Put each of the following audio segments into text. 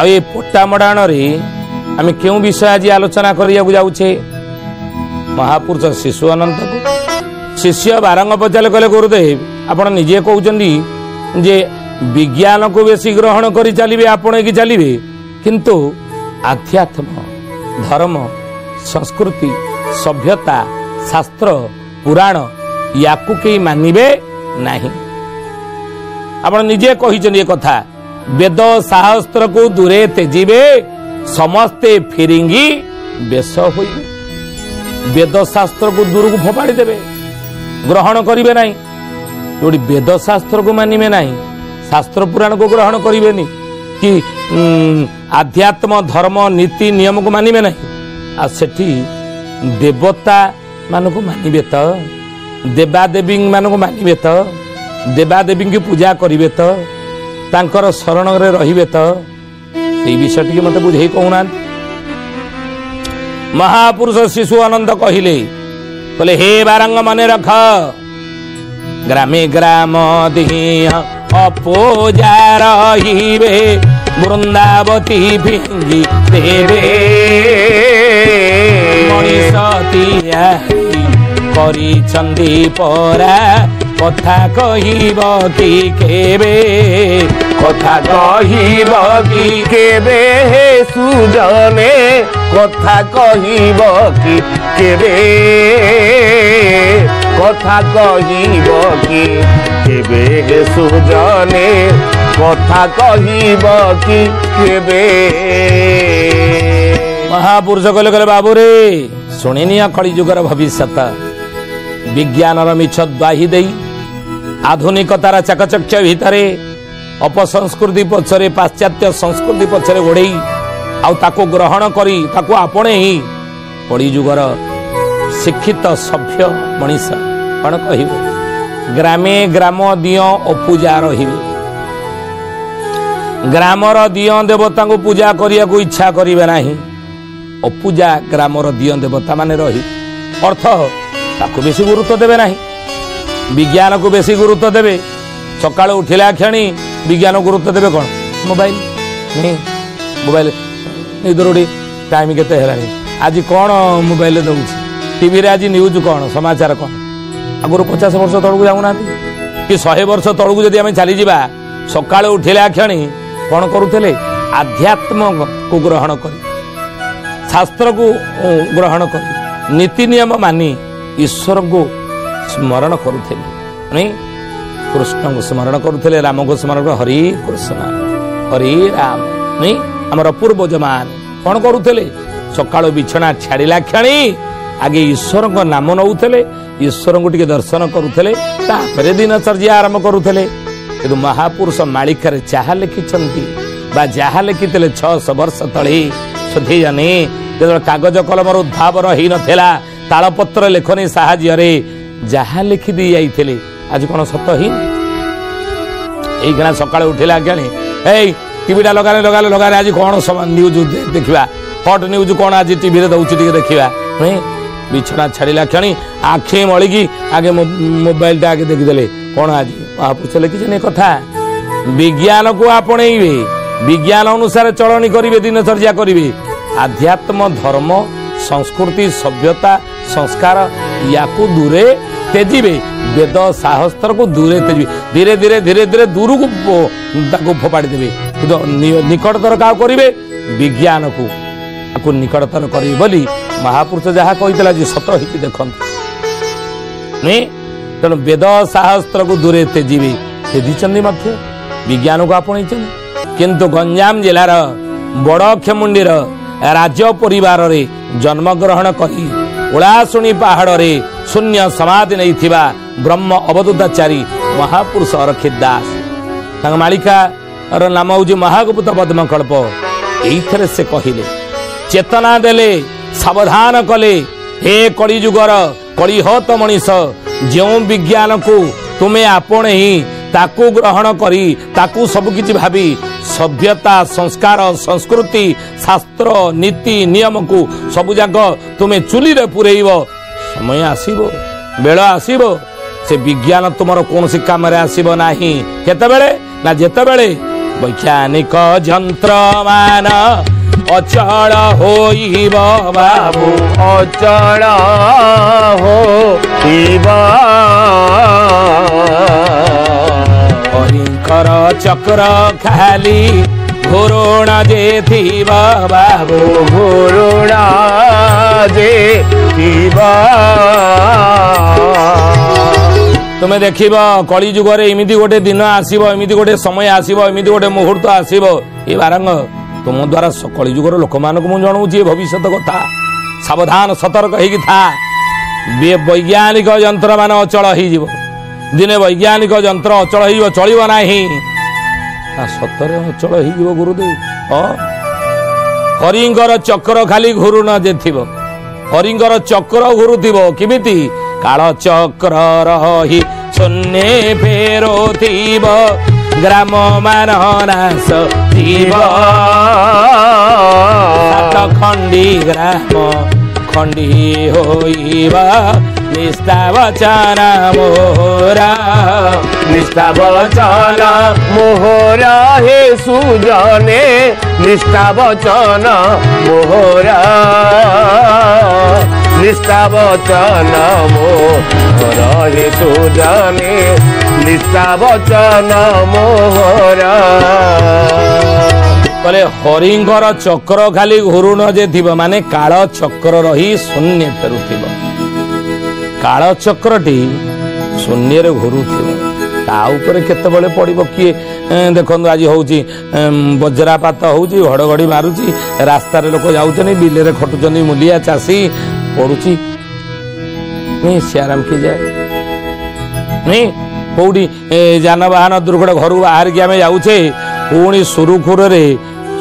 आ ये पट्टामडाण आम क्यों विषय आज आलोचना करिया जाऊे महापुरुष शिशु अनंत को शिष्य बारंग पचारे कहले गुरुदेव आपण निजे कहते जे विज्ञान को बेसी ग्रहण करी चलिए आपण की चलिए किंतु आध्यात्म धर्म संस्कृति सभ्यता शास्त्र पुराण याकू कई मानिबे नहीं। आपण निजे कही कथा वेद शास्त्र को दूरे तेजिबे समस्ते फिरिंगी बेश होइबे। वेद शास्त्र को दूर को फोपाड़ी देवे ग्रहण करिवे नहीं जोड़ी वेद शास्त्र को मानिबे नहीं शास्त्र पुराण को ग्रहण करिवेनी कि आध्यात्म धर्म नीति नियम को मानिबे नहीं आ सेठी देवता मान को मानिबे तो देवादेवी मान को मानिबे तो देवादेवी की पूजा करिवे तो तांकर शरण रे रहिबे तो ये विषय टी मते बुझे कहूना। महापुरुष शिशु अनंत कहले हे बारंग मने रख ग्रामे ग्राम दिह अपोजा रहिबे वृंदावती भिंगी देवे मनीषतिया करी चंदी परा कथा कहिब कि केबे कथा कहिब कि केबे हे सुजने कथा कहिब कि केबे कथा कहिब कि केबे हे सुजने कथा कहिब कि केबे। महापुरुष कहले कहले बाबू रे शुणिनी कली जुगर भविष्यत विज्ञानर मिछ द्वाही दे आधुनिकतार चाकचक्य भितरे अपसंस्कृति पछरे पाश्चात्य संस्कृति पछरे गोड़े आको ग्रहण करी ताको आपणे ही कली जुगर शिक्षित सभ्य मनीष कौन कह ग्रामे ग्राम दियो अपूजा रहिबे ग्रामर दियो देवता को पूजा करिया को इच्छा करिवे नाही अपूजा ग्रामर दियो देवता माने रही अर्थ ताको बेसी गुरुत्व देवे नाही विज्ञान को बेसी गुरुत्व देवे सकाळ उठिला क्षणी विज्ञान गुरुत्व देवे कौन मोबाइल नहीं मोबाइल निदरोडी टाइम केते हेलानी आज कौन मोबाइल दउछ टीवी रे आज न्यूज कौन समाचार कौन आगुर 50 वर्ष तळकु जाउना कि 100 वर्ष तळकु जदि आमे चली जिबा सकाळ उठिला क्षणी कौन करूथले आध्यात्म को ग्रहण करी शास्त्र को ग्रहण करी नीति नियम मानी ईश्वर को स्मरण करुले नहीं कृष्ण को स्मरण करुले राम को स्मरण हरि कृष्ण हरि राम नहीं आमर पूर्वज मान कौन करुले सकाळ बिछना छाड़िला क्षणी आगे ईश्वर को नाम नौले ईश्वर को टिके दर्शन करुले तापरे दिनचर्या आरंभ करुले कि महापुरुष मालिकार जहा लिखिंट बा जहा लिखिते 600 वर्ष तले सुधी जानी कागज कलमर उद्भावर हो नाला तालपत्र लेखनी साहाय्य जहा लिखि दी जाइए आज कौन सत ही यही सकाळ उठिला ज्ञानी टीवीटा लगाने लगाने लगाने आज कौन न्यूज देखा हट न्यूज कौन आज टीवी दौर देखा नहीं बिछना छाड़ा क्षणी आखि मलिकी आगे मोबाइल आगे देखीदे कौन आज महापुरुष लिखिछन कथा विज्ञान को आपणेबे विज्ञान अनुसार चलनी करेंगे दिनचर्या करेंगे आध्यात्म धर्म संस्कृति सभ्यता संस्कार या दूरे तेजिबे वेद शास्त्र को दूरे तेजिबे धीरे धीरे धीरे धीरे दूर को फोपाड़ी देवे निकटतर क्या करेंगे विज्ञान को निकटतर करेंगे बोली महापुरुष जहाँ कही जी सत ही देखते नहीं तेणु वेद शास्त्र को दूरे तेजिबे तेजी विज्ञान को आपणी किंतु गंजाम जिलार बड़खेमुंडीर राज्य परिवार रे जन्मग्रहण करी ओलाशुणी पहाड़ रे शून्य समाधि नहीं थिबा ब्रह्म अवधूताचारी महापुरुष अरखित दास मालिका नाम हूँ महागुप्त पद्मकल्प एइथरे से कहिले चेतना देले सावधान कले हे कलिजुगर कलिहत मनीष जो विज्ञान को तुम्हें आपण ही ताकू ग्रहण करी ताकू सब किछि भाबी सभ्यता संस्कार संस्कृति शास्त्र नीति नियम को सबु जाक तुम्हें चुली रे पुरेइब समय आसीबो बेल आसीबो से विज्ञान तुमर कौन सी काम रे आसीबो नाही केते बेले ना जेते बेले वैज्ञानिक यंत्र मान अचल होइब बाबू अचल होइब हरिंकर चक्र खाली घूर्ण जे थिबा बाबू घूर्ण जे थिबा तुम देखिब कली जुगरे एमिति गोटे दिन आसीबो एमिति गोटे समय आसीबो एमिति गोटे मुहूर्त आसीबो ए बारंग तुम द्वारा कली जुगर लोक मानक मु जणाउछि भविष्य कथा सावधान सतर्क होइकि था वैज्ञानिक यंत्र मान अचल हो दिने वैज्ञानिक यंत्र अचल हो चलिब नाही सतरे अचल हो गुरुदेव हरिंगर चक्र खाली घूरु न जे थिबो हरिंगर चक्र घूरुथिबो किमिति काल चक्र रही शून्य फेरुथिब ग्राम मान नाश थिब खंडी ग्राम खंडी होइबा निष्ठा वचन मोहरा निष्ठा वचन मोहरा हे सुजने निष्ठा वचन मोहरा निष्ठा वचन मोहरा हे सुजने निष्ठा वचन मोहरा बोले हरिंगर चक्र खाली घूर्ण जे थिब माने काल चक्र रही शून्य फेरुथिब काल चक्रटी शून्य रे घूरुथिब ता ऊपर केतेबेले पड़िबो किए देखंतु आज होउची वज्रापात होउची घड़घड़ी मारुची रास्ता रे लोक जाउचनी बिले रे खटुचनी मुलिया चासी पड़ुची नहीं सियाराम की जाए नहीं कोडी जानवाहन दुर्घटना घर बाहर के आम जाऊे पुणी सुरुखुर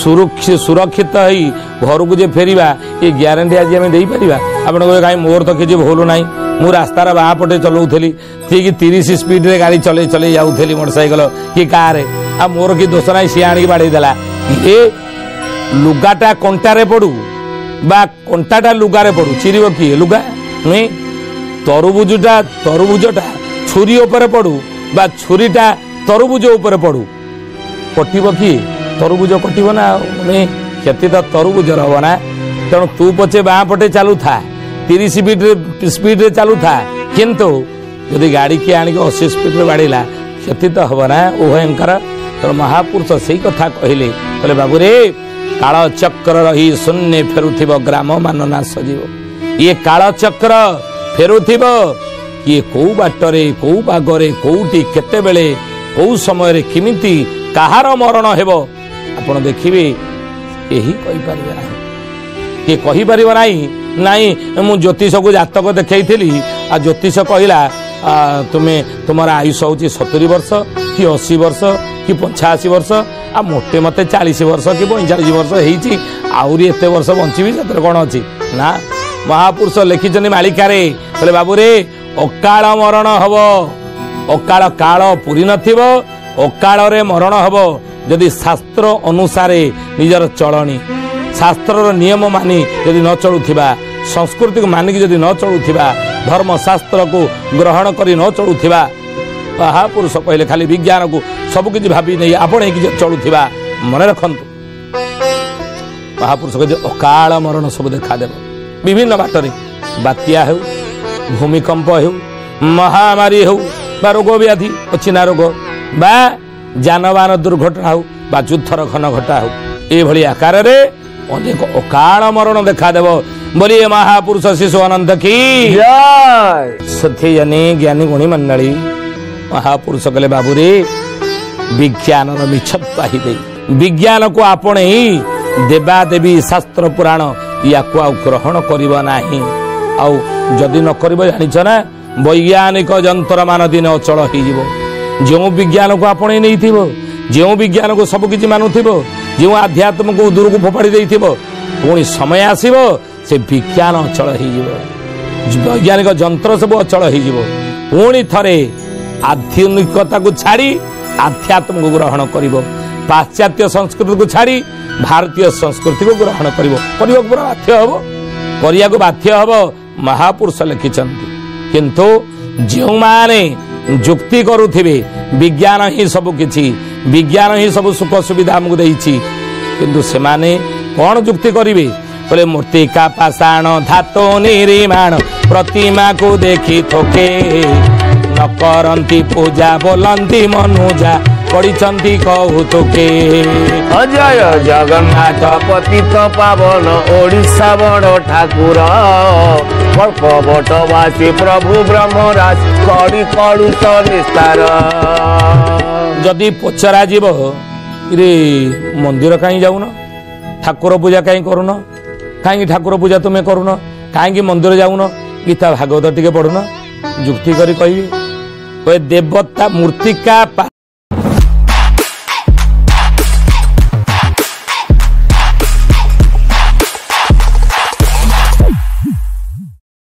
सुरक्षित ही घर को जे फेरिबा ये ग्यारंटी आज आम दे पारिबा आपण कहे कहीं मोर तो किसी भूल ना मु रास्तार बाँ पटे चलाऊली ठीक 30 स्पीड रे गाड़ी चले चले जाऊली मोटरसाइकेल कि कार आ मोर कि दोष ना सी आनिक बाड़ेदेला ये लुगाटा कंटारे पड़ू बा कंटाटा लुगारे पड़ू चिरीब किए लुगा नुहे तरबुजटा छुरी उपरे पड़ू बा छुरीटा तरबुज उपरे पड़ू कटिब किए तरबुज कटिब ना नुहे क्षति तो तरबुजर हम ना तेणु तू पचे बाँ पटे चलू था 30 स्पीड रे चलू था किंतु यदि गाड़ी किए आनिक 80 स्पीड रे बाड़ेला क्षति तो हम ना उभयंकर तेणु महापुरुष से कथा कहले बोले बाबू रे काल चक्र रही शून्य फेरुथिब ग्राम मान नाश जीव ये काल चक्र फेरुथिब किए कौ बाटरे कौ पागरे कौटी केते बेले कौ समय रे किमिति कहार मरण हेबो आपण देखिबे यही कहि परिबा नाही के कहि परिबा नाही नाही मु ज्योतिष को जातक देखैथिली आ ज्योतिष कहिला तुम्हें तुम आयुष हूँ 70 वर्ष कि 80 वर्ष कि 85 वर्ष आ मोटे मते 40 वर्ष कि 45 वर्ष होती आहरी एत वर्ष बंची से कौन अच्छी ना महापुरुष लिखिं मालिकारे बोले बाबू रे अकाल मरण हम अकाल काल पूरी नथिबो अकाल रे मरण हम जदि शास्त्र अनुसारे निजर चलनी शास्त्र नियम मानी यदि न चलुथिबा संस्कृति को मानिक जदि न चलुथिबा धर्म शास्त्र को ग्रहण करी न चलुथिबा महापुरुष कहले खाली विज्ञान को सब किछि भाबी नहीं आपण चलुथिबा मन रखंतु महापुरुष कहले अकाल मरण सब देखा देबो विभिन्न बाटरे बात्या हो भूमिकंप हो महामारी हो बा रोग व्याधि अचिना रोग बा जानवाहन दुर्घटना हो बा युद्धर घन घटा हो ए भली आकार रे अनेक अकाल मरण देखा देव बोलिए महापुरुष शिशु अनंत की जय सत्य जने ज्ञानी गुणी मंडली महापुरुष कहले बाबू रे विज्ञान मिछत्वा ही दे विज्ञान को आपण ही देवा देवी शास्त्र पुराण या को ग्रहण करिबा नाही आउ जदि न करिबो जानिछ ना वैज्ञानिक यंत्र मान दिन अचल हो जिवो जो विज्ञान को आपण नहीं थिबो जो विज्ञान को सब किछि मानुथिबो जो आध्यात्म को दूर को फोपाड़ी देथिबो पुणी समय आसीबो से विज्ञान अचल हो जिवो वैज्ञानिक यंत्र सब अचल हो जिवो पुणी थरे आधुनिकता को छाड़ी आध्यात्म को ग्रहण करिबो पाश्चात्य संस्कृति को छाड़ी भारतीय संस्कृति को ग्रहण करिबो करिया को बाध्य हबो महापुरुष लिखिचंती किंतु जो माने जुक्ति करुथिबे विज्ञान ही सब किछि विज्ञान ही सब सुख सुविधा आमको देइछि किंतु सेमाने कौन जुक्ति करिवे बोले मूर्तिका पाषाण धातु निर्माण प्रतिमा को देखी थोके न करंती पूजा बोलंती मनुजा पढ़ी कहुतुके अजय जगन्नाथ पतित पावन ओडिशा बड़ ठाकुर कल्पवटवासी प्रभु ब्रह्मराज कड़ी कड़ुष निस्तार जदि पचरा जीव रे मंदिर कहीं जाऊन ठाकुर पूजा कहीं करुन कहीं ठाकुर पूजा तुम्हें करुन कहीं मंदिर जाऊन गीता भागवत टिके पढ़ुन जुक्ति करी कहिबे देवता मूर्तिका